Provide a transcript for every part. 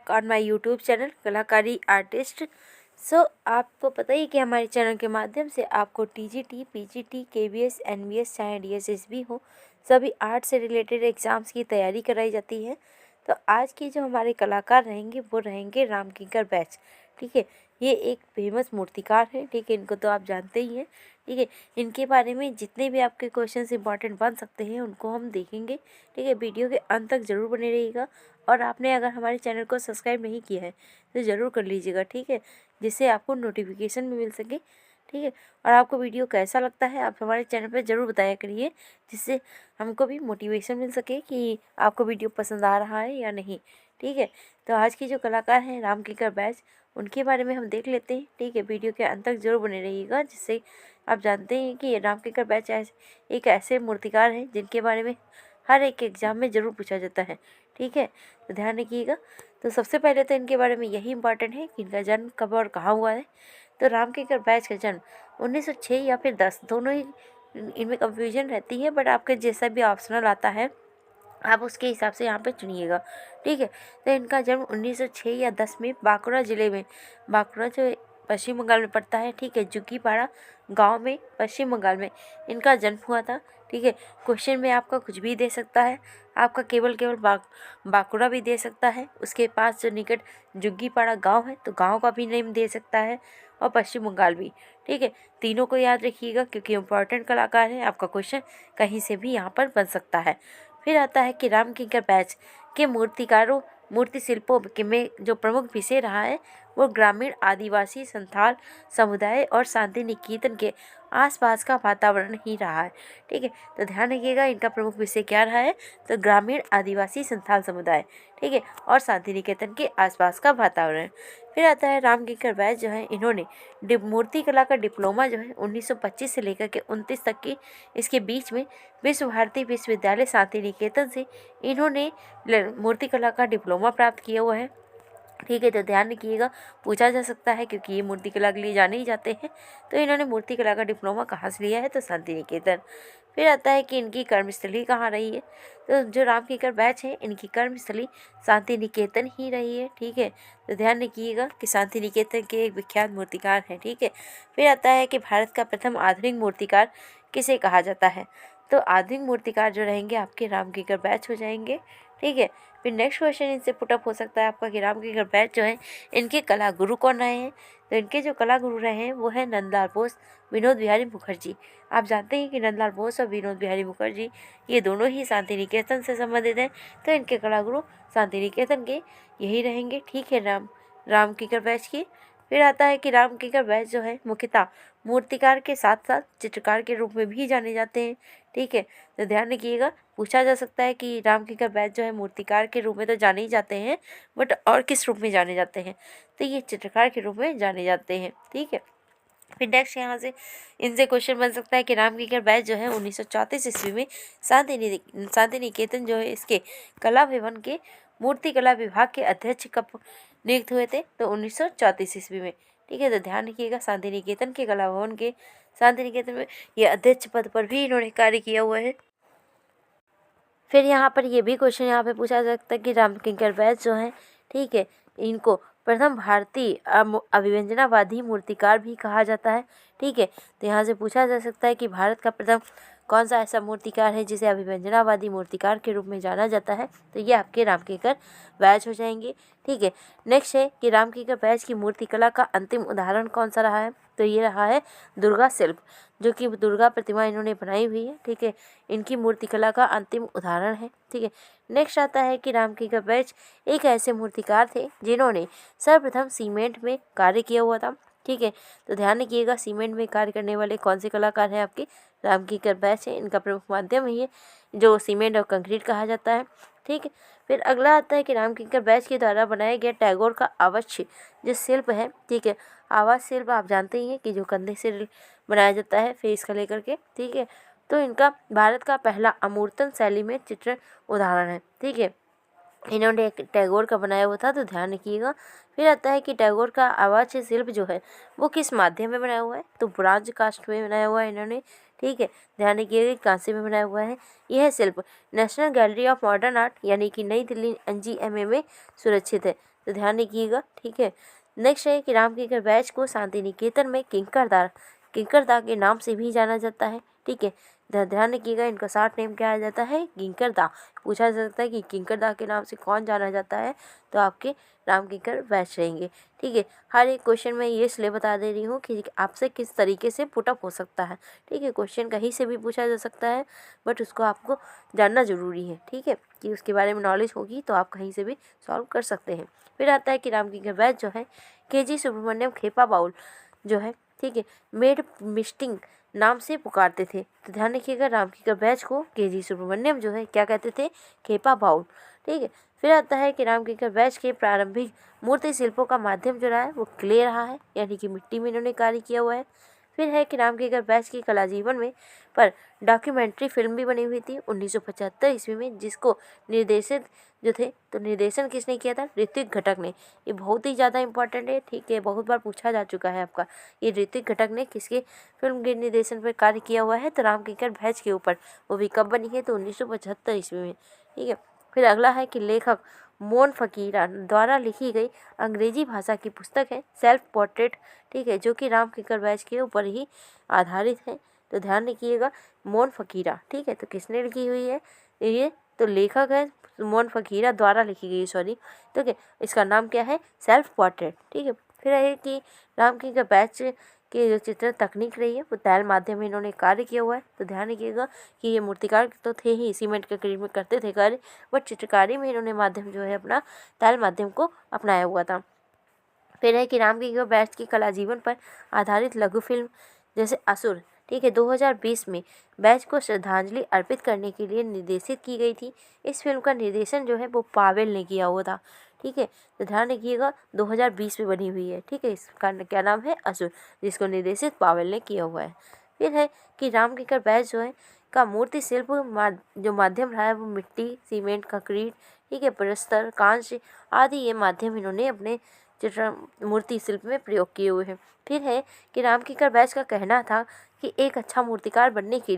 Back on my YouTube channel कलाकारी artist. आपको पता ही कि हमारे चैनल के माध्यम से आपको टीजीटी, पीजीटी, केवीएस, एनवीएस चाहे डीएसएसबी हो, सभी आर्ट से रिलेटेड एग्ज़ाम्स की तैयारी कराई जाती है। तो आज के जो हमारे कलाकार रहेंगे वो रहेंगे राम किंकर बैच। ठीक है, ये एक फेमस मूर्तिकार है। ठीक है, इनको तो आप जानते ही हैं। ठीक है, इनके बारे में जितने भी आपके क्वेश्चंस इंपॉर्टेंट बन सकते हैं उनको हम देखेंगे। ठीक है, वीडियो के अंत तक ज़रूर बने रहिएगा। और आपने अगर हमारे चैनल को सब्सक्राइब नहीं किया है तो ज़रूर कर लीजिएगा। ठीक है, जिससे आपको नोटिफिकेशन भी मिल सके। ठीक है, और आपको वीडियो कैसा लगता है आप हमारे चैनल पर ज़रूर बताया करिए, जिससे हमको भी मोटिवेशन मिल सके कि आपको वीडियो पसंद आ रहा है या नहीं। ठीक है, तो आज के जो कलाकार हैं राम किंकर बैच, उनके बारे में हम देख लेते हैं। ठीक है, वीडियो के अंत तक जरूर बने रहिएगा, जिससे आप जानते हैं कि राम किंकर बैच एक ऐसे मूर्तिकार हैं जिनके बारे में हर एक एग्ज़ाम में ज़रूर पूछा जाता है। ठीक है, तो ध्यान रखिएगा। तो सबसे पहले तो इनके बारे में यही इंपॉर्टेंट है कि इनका जन्म कब और कहाँ हुआ है। तो राम किंकर बैच का जन्म 1906 या फिर 10, दोनों ही इनमें कंफ्यूजन रहती है, बट आपके जैसा भी ऑप्शनल आता है आप उसके हिसाब से यहाँ पे चुनिएगा। ठीक है, तो इनका जन्म 1906 या 10 में बांकुड़ा ज़िले में, बांकुड़ा जो पश्चिम बंगाल में पड़ता है, ठीक है, जुग्गीपाड़ा गांव में पश्चिम बंगाल में इनका जन्म हुआ था। ठीक है, क्वेश्चन में आपका कुछ भी दे सकता है, आपका केवल बांकुड़ा भी दे सकता है, उसके पास जो निकट जुग्गीपाड़ा गांव है तो गांव का भी नेम दे सकता है, और पश्चिम बंगाल भी। ठीक है, तीनों को याद रखिएगा क्योंकि इम्पोर्टेंट कलाकार है, आपका क्वेश्चन कहीं से भी यहाँ पर बन सकता है। फिर आता है कि राम किंकर बैच के मूर्तिकारों मूर्ति शिल्पों के में जो प्रमुख विषय रहा है वो ग्रामीण आदिवासी संथाल समुदाय और शांति निकेतन के आसपास का वातावरण ही रहा है। ठीक है, तो ध्यान रखिएगा इनका प्रमुख विषय क्या रहा है, तो ग्रामीण आदिवासी संथाल समुदाय, ठीक है, और शांति निकेतन के आसपास का वातावरण। फिर आता है राम किंकर बैच जो है, इन्होंने मूर्ति कला का डिप्लोमा जो है 1925 से लेकर के 29 तक की इसके बीच में विश्व भारती विश्वविद्यालय शांति निकेतन से इन्होंने मूर्ति कला का डिप्लोमा प्राप्त किया हुआ है। ठीक है, तो ध्यान रखिएगा, पूछा जा सकता है क्योंकि ये मूर्ति कला के लिए जाने ही जाते हैं। तो इन्होंने मूर्ति कला का डिप्लोमा कहाँ से लिया है, तो शांति निकेतन। फिर आता है कि इनकी कर्मस्थली कहाँ रही है, तो जो राम किंकर बैच है इनकी कर्मस्थली शांति निकेतन ही रही है। ठीक है, तो ध्यान रखिएगा कि शांति निकेतन के एक विख्यात मूर्तिकार हैं। ठीक है, फिर आता है कि भारत का प्रथम आधुनिक मूर्तिकार किसे कहा जाता है, तो आधुनिक मूर्तिकार जो रहेंगे आपके राम किंकर बैच हो जाएंगे। ठीक है, फिर नेक्स्ट क्वेश्चन इनसे पुटअप हो सकता है आपका कि राम किंकर बैच जो है इनके कला गुरु कौन रहे हैं, तो इनके जो कला गुरु रहे हैं वो है नंदलाल बोस, विनोद बिहारी मुखर्जी। आप जानते हैं कि नंदलाल बोस और विनोद बिहारी मुखर्जी ये दोनों ही शांति निकेतन से संबंधित हैं, तो इनके कला गुरु शांति निकेतन के यही रहेंगे। ठीक है, राम किंकर बैच की। फिर आता है कि राम किंकर बैच जो है मुख्यतः मूर्तिकार के साथ साथ चित्रकार के रूप में भी जाने जाते हैं। ठीक है, तो ध्यान रखिएगा, पूछा जा सकता है कि राम किंकर बैच जो है मूर्तिकार के रूप में तो जाने ही जाते हैं, बट और किस रूप में जाने जाते हैं, तो ये चित्रकार के रूप में जाने जाते हैं। ठीक है, फिर नेक्स्ट यहाँ से इनसे क्वेश्चन बन सकता है कि राम किंकर बैच जो है 1934 ईस्वी में शांति निकेतन जो है इसके कला भवन के मूर्ति कला विभाग के अध्यक्ष कब नियुक्त हुए थे, तो 1934 ईस्वी में। ठीक है, तो ध्यान रखिएगा शांति निकेतन के कला भवन के शांति निकेतन में ये अध्यक्ष पद पर भी इन्होंने कार्य किया हुआ है। फिर यहाँ पर ये भी क्वेश्चन यहाँ पे पूछा जा सकता है कि राम किंकर बैच जो है, ठीक है, इनको प्रथम भारतीय अभिव्यंजनावादी मूर्तिकार भी कहा जाता है। ठीक है, तो यहाँ से पूछा जा सकता है कि भारत का प्रथम कौन सा ऐसा मूर्तिकार है जिसे अभिव्यंजनावादी मूर्तिकार के रूप में जाना जाता है, तो ये आपके राम किंकर बैच हो जाएंगे। ठीक है, नेक्स्ट है कि राम किंकर बैच की मूर्ति कला का अंतिम उदाहरण कौन सा रहा है, तो ये रहा है दुर्गा शिल्प, जो कि दुर्गा प्रतिमा इन्होंने बनाई हुई है। ठीक है, इनकी मूर्ति कला का अंतिम उदाहरण है। ठीक है, नेक्स्ट आता है कि राम किंकर बैच एक ऐसे मूर्तिकार थे जिन्होंने सर्वप्रथम सीमेंट में कार्य किया हुआ था। ठीक है, तो ध्यान रखिएगा सीमेंट में कार्य करने वाले कौन से कलाकार हैं आपके राम किंकर बैच है, इनका प्रमुख माध्यम ही है जो सीमेंट और कंक्रीट कहा जाता है। ठीक है, फिर अगला आता है कि राम किंकर बैच के द्वारा बनाया गया टैगोर का आवास जो शिल्प है, ठीक है, आवास शिल्प आप जानते ही हैं कि जो कंधे से बनाया जाता है फेस का लेकर के। ठीक है, तो इनका भारत का पहला अमूर्तन शैली में चित्रण उदाहरण है। ठीक है, इन्होंने एक टैगोर का बनाया हुआ था, तो ध्यान रखिएगा। फिर आता है कि टैगोर का आवास शिल्प जो है वो किस माध्यम में बनाया हुआ है, तो ब्रांज कास्ट में बनाया हुआ है इन्होंने। ठीक है, ध्यान रखिएगा कांसे में बनाया हुआ है। यह शिल्प national gallery of modern art यानी कि नई दिल्ली NGMA में सुरक्षित है। तो ध्यान रखिएगा, ठीक है। नेक्स्ट है कि रामकिंकर बैच को शांति निकेतन में किंकरदा के नाम से भी जाना जाता है, ठीक है। ध्यान रखिएगा, इनका शॉर्ट नेम क्या आ जाता है, किंकरदा। पूछा जा सकता है कि किंकरदा के नाम से कौन जाना जाता है, तो आपके रामकिंकर बैच रहेंगे, ठीक है। हर एक क्वेश्चन में ये इसलिए बता दे रही हूँ कि आपसे किस तरीके से पुटअप हो सकता है, ठीक है। क्वेश्चन कहीं से भी पूछा जा सकता है, बट उसको आपको जानना ज़रूरी है, ठीक है, कि उसके बारे में नॉलेज होगी तो आप कहीं से भी सॉल्व कर सकते हैं। फिर आता है कि रामकिंकर बैच जो है KG सुब्रमण्यम खेपा बाउल जो है, ठीक है, मेड मिस्टिंग नाम से पुकारते थे। तो ध्यान रखिएगा, रामकिंकर बैच को KG सुब्रमण्यम जो है क्या कहते थे, खेपा बाउल, ठीक है। फिर आता है कि रामकिंकर बैच के प्रारंभिक मूर्ति शिल्पों का माध्यम जो रहा है वो क्ले रहा है, यानी कि मिट्टी में इन्होंने कार्य किया हुआ है। फिर है कि रामकिंकर बैच की कला जीवन में पर डॉक्यूमेंट्री फिल्म भी बनी हुई थी 1975 ईस्वी में, जिसको निर्देशित जो थे, तो निर्देशन किसने किया था, ऋत्विक घटक ने। ये बहुत ही ज़्यादा इंपॉर्टेंट है, ठीक है, बहुत बार पूछा जा चुका है आपका। ये ऋत्विक घटक ने किसके फिल्म के निर्देशन पर कार्य किया हुआ है, तो रामकिंकर बैच के ऊपर। वो भी कब बनी है, तो 1975 ईस्वी में, ठीक है। फिर अगला है कि लेखक मोन फकीरा द्वारा लिखी गई अंग्रेजी भाषा की पुस्तक है सेल्फ पोर्ट्रेट, ठीक है, जो कि रामकिंकर बैच के ऊपर ही आधारित है। तो ध्यान रखिएगा, मोन फकीरा, ठीक है, तो किसने लिखी हुई है, ये तो लेखक है मोन फकीरा द्वारा लिखी गई, सॉरी, ठीक है। इसका नाम क्या है, सेल्फ पोर्ट्रेट, ठीक है। फिर है कि रामकिंकर बैच के जो चित्र तकनीक रही है वो तैल माध्यम में इन्होंने कार्य किया हुआ है। तो ध्यान रखिएगा कि ये मूर्तिकार तो थे ही, सीमेंट के क्रीम में करते थे कार्य, बट चित्रकारी में इन्होंने माध्यम जो है अपना तैल माध्यम को अपनाया हुआ था। फिर है कि रामकिंकर बैच की कला जीवन पर आधारित लघु फिल्म जैसे असुर, ठीक है, 2020 में बैच को श्रद्धांजलि अर्पित करने के लिए निर्देशित की गई थी। इस फिल्म का निर्देशन जो है वो पावेल ने किया हुआ था, ठीक है। तो ध्यान रखिएगा, 2020 में बनी हुई है, ठीक है। इसका क्या नाम है, असुर, जिसको निर्देशित पावेल ने किया हुआ है। फिर है कि रामकिंकर बैच जो है का मूर्ति शिल्प जो माध्यम रहा है वो मिट्टी, सीमेंट, कंक्रीट, ठीक है, प्रस्तर, कांस्य आदि ये माध्यम इन्होंने अपने चित्र मूर्ति शिल्प में प्रयोग किए हुए हैं। फिर है कि रामकिंकर बैच का कहना था कि एक अच्छा मूर्तिकार बनने के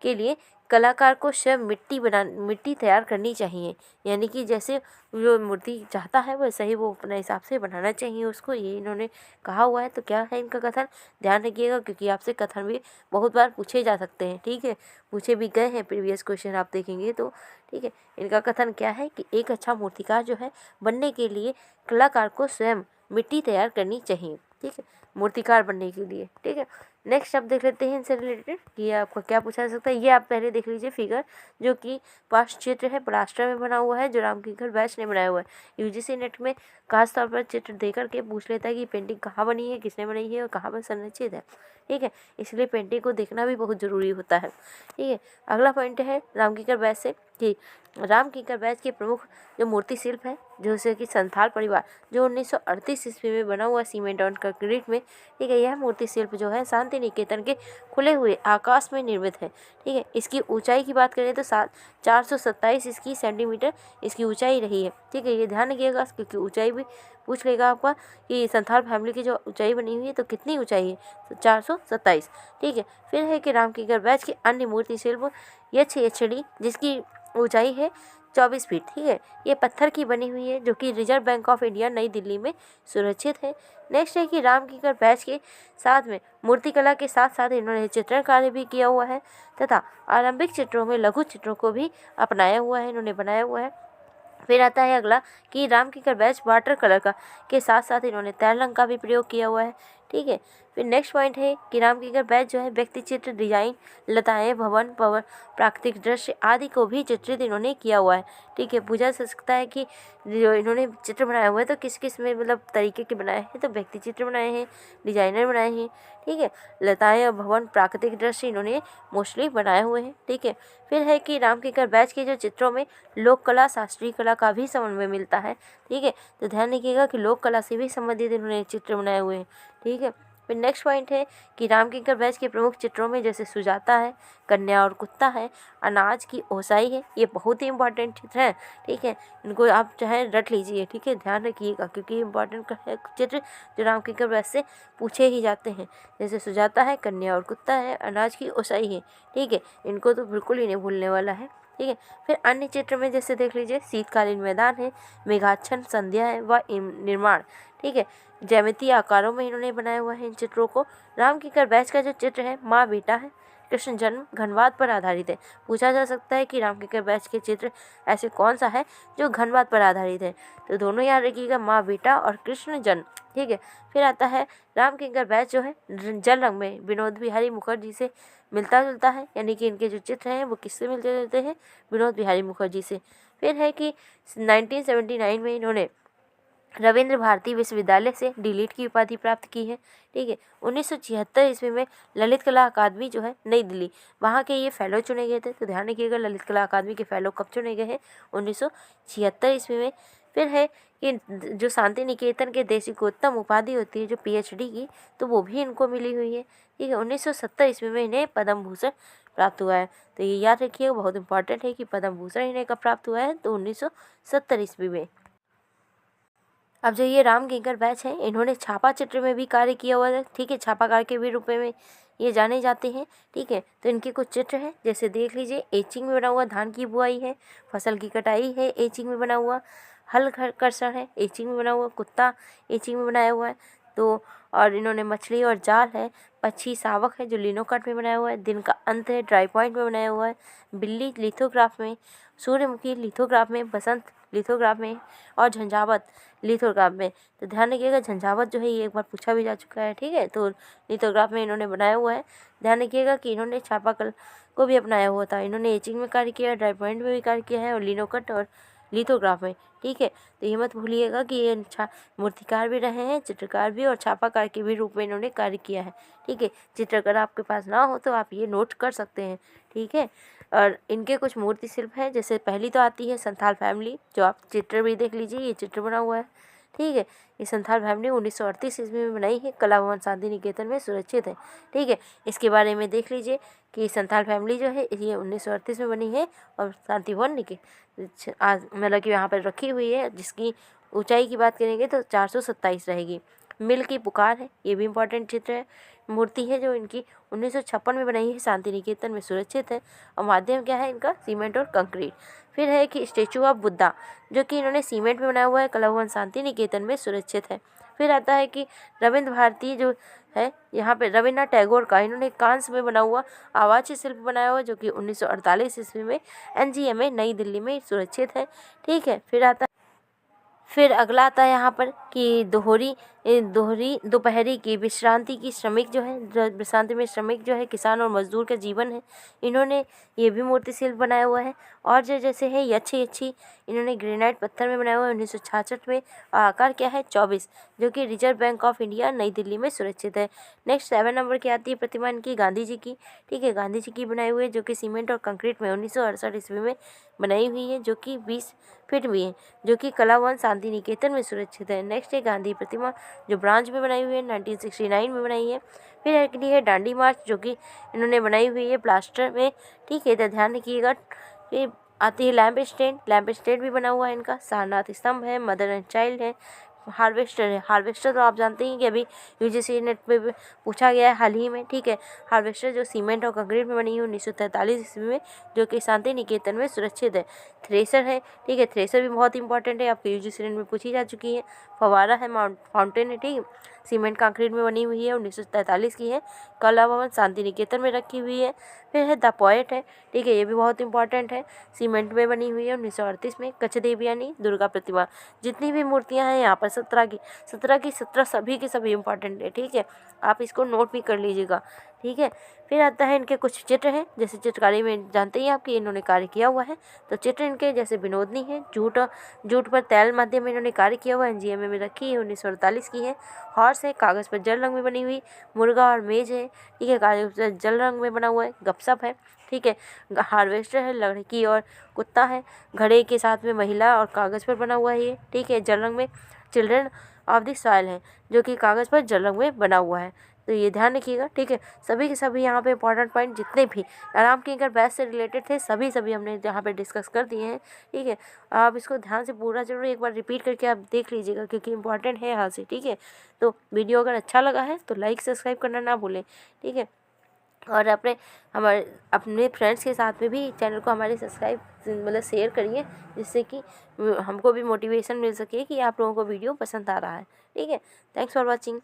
लिए कलाकार को स्वयं मिट्टी तैयार करनी चाहिए, यानी कि जैसे जो मूर्ति चाहता है वैसे ही वो अपने हिसाब से बनाना चाहिए उसको, ये इन्होंने कहा हुआ है। तो क्या है इनका कथन, ध्यान रखिएगा, क्योंकि आपसे कथन भी बहुत बार पूछे जा सकते हैं, ठीक है, पूछे भी गए हैं, प्रीवियस क्वेश्चन आप देखेंगे तो, ठीक है। इनका कथन क्या है कि एक अच्छा मूर्तिकार जो है बनने के लिए कलाकार को स्वयं मिट्टी तैयार करनी चाहिए, ठीक है, मूर्तिकार बनने के लिए, ठीक है। नेक्स्ट अब देख लेते हैं इनसे रिलेटेड कि ये आपका क्या पूछा जा सकता है। ये आप पहले देख लीजिए फिगर, जो कि पास्ट चित्र है, प्लास्टर में बना हुआ है, जो रामकिंकर बैच ने बनाया हुआ है। यूजीसी नेट में खास तौर पर चित्र देकर के पूछ लेता है कि पेंटिंग कहाँ बनी है, किसने बनाई है और कहाँ पर संरचित है, ठीक है। इसलिए पेंटिंग को देखना भी बहुत ज़रूरी होता है, ठीक है। अगला पॉइंट है रामकिंकर बैच से कि रामकिंकर बैच के प्रमुख जो मूर्ति शिल्प है, जैसे कि संथाल परिवार, जो 1938 ईस्वी में बना हुआ सीमेंट और कंक्रीट में, ठीक है। यह मूर्ति शिल्प जो है शांति निकेतन के खुले हुए आकाश में निर्मित है, ठीक है। इसकी ऊंचाई की बात करें तो 427 इसकी सेंटीमीटर इसकी ऊंचाई रही है, ठीक है। ये ध्यान रखिएगा, क्योंकि ऊंचाई भी पूछ लेगा आपका कि संथाल फैमिली की जो ऊंचाई बनी हुई है तो कितनी ऊंचाई है, तो 427, ठीक है। फिर है कि रामकिंकर बैच की अन्य मूर्ति शिल्प यक्षडी, जिसकी ऊंचाई है 24 फीट, ठीक है। ये पत्थर की बनी हुई है, जो कि रिजर्व बैंक ऑफ इंडिया नई दिल्ली में सुरक्षित है। नेक्स्ट है कि रामकिंकर बैच के साथ में मूर्तिकला के साथ साथ इन्होंने चित्रण कार्य भी किया हुआ है तथा आरंभिक चित्रों में लघु चित्रों को भी अपनाया हुआ है, इन्होंने बनाया हुआ है। फिर आता है अगला कि रामकिंकर बैच वाटर कलर का के साथ साथ इन्होंने तैल रंग का भी प्रयोग किया हुआ है, ठीक है। फिर नेक्स्ट पॉइंट है कि रामकिंकर बैच जो है व्यक्ति चित्र, डिजाइन, लताएं, भवन, प्राकृतिक दृश्य आदि को भी चित्रित इन्होंने किया हुआ है, ठीक है। पूछा जा सकता है कि जो इन्होंने चित्र बनाया हुआ है तो किस किस में मतलब तरीके के बनाए हैं, तो व्यक्ति चित्र बनाए हैं, डिजाइनर बनाए हैं, ठीक है। लताएं और भवन, प्राकृतिक दृश्य इन्होंने मोस्टली बनाए हुए हैं, ठीक है। फिर है कि रामकिंकर बैच के जो चित्रों में लोक कला, शास्त्रीय कला का भी समन्वय मिलता है, ठीक है। तो ध्यान रखिएगा कि लोक कला से भी संबंधित इन्होंने चित्र बनाए हुए हैं, ठीक है। फिर नेक्स्ट पॉइंट है कि रामकिंकर बैच के प्रमुख चित्रों में जैसे सुजाता है, कन्या और कुत्ता है, अनाज की ओसाई है, ये बहुत ही इंपॉर्टेंट चित्र है, ठीक है। इनको आप चाहे रट लीजिए, ठीक है, ध्यान रखिएगा, क्योंकि इंपॉर्टेंट है चित्र जो रामकिंकर बैच से पूछे ही जाते हैं। जैसे सुजाता है, कन्या और कुत्ता है, अनाज की ओसाई है, ठीक है, इनको तो बिल्कुल ही नहीं भूलने वाला है। ठीक है। फिर अन्य चित्र में जैसे देख लीजिए शीतकालीन मैदान है, मेघाच्छन्न संध्या है व निर्माण, ठीक है। ज्यामितीय आकारों में इन्होंने बनाया हुआ है इन चित्रों को। राम किंकर बैच का जो चित्र है माँ बेटा है, कृष्ण जन्म घनवाद पर आधारित है। पूछा जा सकता है कि राम किंकर बैच के चित्र ऐसे कौन सा है जो घनवाद पर आधारित है, तो दोनों याद रखिएगा, माँ बेटा और कृष्ण जन्म, ठीक है। फिर आता है राम किंकर बैच जो है जल रंग में विनोद बिहारी मुखर्जी से मिलता जुलता है, यानी कि इनके जो चित्र हैं वो किससे मिलते जुलते हैं, विनोद बिहारी मुखर्जी से। फिर है कि 1979 में इन्होंने रविंद्र भारती विश्वविद्यालय से डीलिट की उपाधि प्राप्त की है, ठीक है। 1976 ईस्वी में ललित कला अकादमी जो है नई दिल्ली, वहाँ के ये फेलो चुने गए थे, तो ध्यान रखिएगा ललित कला अकादमी के फेलो कब चुने गए हैं, 1976 ईस्वी में। फिर है कि जो शांति निकेतन के देशिकोत्तम उपाधि होती है जो PhD की, तो वो भी इनको मिली हुई है, ठीक है। 1970 ईस्वी में इन्हें पद्म भूषण प्राप्त हुआ है, तो ये याद रखिएगा, बहुत इंपॉर्टेंट है कि पद्म भूषण इन्हें कब प्राप्त हुआ है, तो 1970 ईस्वी में। अब जो ये राम किंकर बैच है, इन्होंने छापा चित्र में भी कार्य किया हुआ है, ठीक है, छापाकार के भी रूप में ये जाने जाते हैं, ठीक है। तो इनके कुछ चित्र हैं, जैसे देख लीजिए एचिंग में बना हुआ धान की बुआई है, फसल की कटाई है, एचिंग में बना हुआ हल कर्षण है, एचिंग में बना हुआ कुत्ता, एचिंग में बनाया हुआ है। तो और इन्होंने मछली और जाल है, पक्षी शावक है जो लिनोकट में बनाया हुआ है, दिन का अंत है ड्राई पॉइंट में बनाया हुआ है, बिल्ली लिथोग्राफ में, सूर्यमुखी लिथोग्राफ में, बसंत लिथोग्राफ में और झंझावत लिथोग्राफ में। तो ध्यान रखिएगा झंझावत जो है ये एक बार पूछा भी जा चुका है, ठीक है। तो लिथोग्राफ में इन्होंने बनाया हुआ है। ध्यान रखिएगा कि इन्होंने छापाकल को भी अपनाया हुआ था, इन्होंने एचिंग में कार्य किया है, ड्राई पॉइंट में भी कार्य किया है और लिनोकट और लिथोग्राफ में, ठीक है। तो ये मत भूलिएगा कि ये मूर्तिकार भी रहे हैं, चित्रकार भी और छापाकार के भी रूप में इन्होंने कार्य किया है, ठीक है। चित्र अगर आपके पास ना हो तो आप ये नोट कर सकते हैं, ठीक है। और इनके कुछ मूर्ति शिल्प हैं, जैसे पहली तो आती है संथाल फैमिली, जो आप चित्र भी देख लीजिए, ये चित्र बना हुआ है, ठीक है। ये संथाल फैमिली 1938 ईस्वी में बनाई है, कला भवन शांति निकेतन में सुरक्षित है, ठीक है। इसके बारे में देख लीजिए कि संथाल फैमिली जो है ये 1938 में बनी है और शांति भवन मतलब कि यहाँ पर रखी हुई है, जिसकी ऊंचाई की बात करेंगे तो 427 रहेगी। मिल की पुकार है, ये भी इम्पोर्टेंट चित्र है, मूर्ति है जो इनकी 1956 में बनाई है, शांति निकेतन में सुरक्षित है और माध्यम क्या है इनका, सीमेंट और कंक्रीट। फिर है कि स्टेचू ऑफ बुद्धा जो कि इन्होंने सीमेंट में बनाया हुआ है, कला भवन शांति निकेतन में सुरक्षित है। फिर आता है कि रविंद्र भारती जो है, यहाँ पे रविन्द्रनाथ टैगोर का इन्होंने कांस्य में बना हुआ आवाज़ शिल्प बनाया हुआ जो कि 1948 ईस्वी में NGMA नई दिल्ली में सुरक्षित है, ठीक है। फिर अगला आता है यहाँ पर कि दोहरी दोपहरी की विश्रांति की श्रमिक जो है, विश्रांति में श्रमिक जो है किसान और मजदूर का जीवन है, इन्होंने ये भी मूर्ति शिल्प बनाया हुआ है। और जो जैसे है यक्षी इन्होंने ग्रेनाइट पत्थर में बनाया हुआ है 1966 में और आकार क्या है 24, जो कि रिजर्व बैंक ऑफ इंडिया नई दिल्ली में सुरक्षित है। नेक्स्ट 7 नंबर की आती है प्रतिमा इनकी गांधी जी की, ठीक है, गांधी जी की बनाई हुई है जो कि सीमेंट और कंक्रीट में 1968 ईस्वी में बनाई हुई है, जो कि 20 फीट भी है, जो कि कला भवन शांति निकेतन में सुरक्षित है। नेक्स्ट है गांधी प्रतिमा जो ब्रांच में बनाई हुई है, 1969 में बनाई है। फिर अगली है डांडी मार्च जो कि इन्होंने बनाई हुई है प्लास्टर में, ठीक है। तो ध्यान रखिएगा। फिर आती है लैंप स्टैंड भी बना हुआ है इनका, सारनाथ स्तंभ है, मदर एंड चाइल्ड है, हार्वेस्टर है। हार्वेस्टर तो आप जानते हैं कि अभी UGC नेट पे भी पूछा गया है हाल ही में, ठीक है। हार्वेस्टर जो सीमेंट और कंक्रीट में बनी है 1943 ईस्वी में, जो कि शांति निकेतन में सुरक्षित है। थ्रेसर है, ठीक है, थ्रेसर भी बहुत इंपॉर्टेंट है, आपके UGC नेट में पूछी जा चुकी है। फवारा है, फाउंटेन है, ठीक है, सीमेंट कंक्रीट में बनी हुई है, 1943 की है, कला भवन शांति निकेतन में रखी हुई है। फिर है द पोएट है, ठीक है, ये भी बहुत इंपॉर्टेंट है, सीमेंट में बनी हुई है 1938 में। कच्छ देवी यानी दुर्गा प्रतिमा, जितनी भी मूर्तियां हैं यहाँ पर 17 की 17 सभी के सभी इंपॉर्टेंट है, ठीक है, आप इसको नोट भी कर लीजिएगा, ठीक है। फिर आता है इनके कुछ चित्र हैं, जैसे चित्रकारी में जानते ही आपकी इन्होंने कार्य किया हुआ है, तो चित्र इनके जैसे विनोदनी है, जूट पर तैल माध्यम में इन्होंने कार्य किया हुआ है, NGMA में रखी है, 1948 की है। हॉर्स है, कागज़ पर जल रंग में बनी हुई, मुर्गा और मेज है, ठीक है, कागज पर जल रंग में बना हुआ है, गपशप है, ठीक है, हार्वेस्टर है, लड़की और कुत्ता है, घड़े के साथ में महिला और कागज़ पर बना हुआ है ये, ठीक है, जल रंग में। चिल्ड्रन ऑफ द सॉइल है जो कि कागज़ पर जल रंग में बना हुआ है, तो ये ध्यान रखिएगा, ठीक है। सभी के सभी यहाँ पे इंपॉर्टेंट पॉइंट जितने भी राम किंकर बैच से रिलेटेड थे सभी हमने यहाँ पे डिस्कस कर दिए हैं, ठीक है। आप इसको ध्यान से पूरा जरूर एक बार रिपीट करके आप देख लीजिएगा क्योंकि इंपॉर्टेंट है यहाँ से, ठीक है। तो वीडियो अगर अच्छा लगा है तो लाइक सब्सक्राइब करना ना भूलें, ठीक है। और अपने फ्रेंड्स के साथ में भी चैनल को हमारे सब्सक्राइब मतलब शेयर करिए, जिससे कि हमको भी मोटिवेशन मिल सके कि आप लोगों को वीडियो पसंद आ रहा है। ठीक है, थैंक्स फॉर वॉचिंग।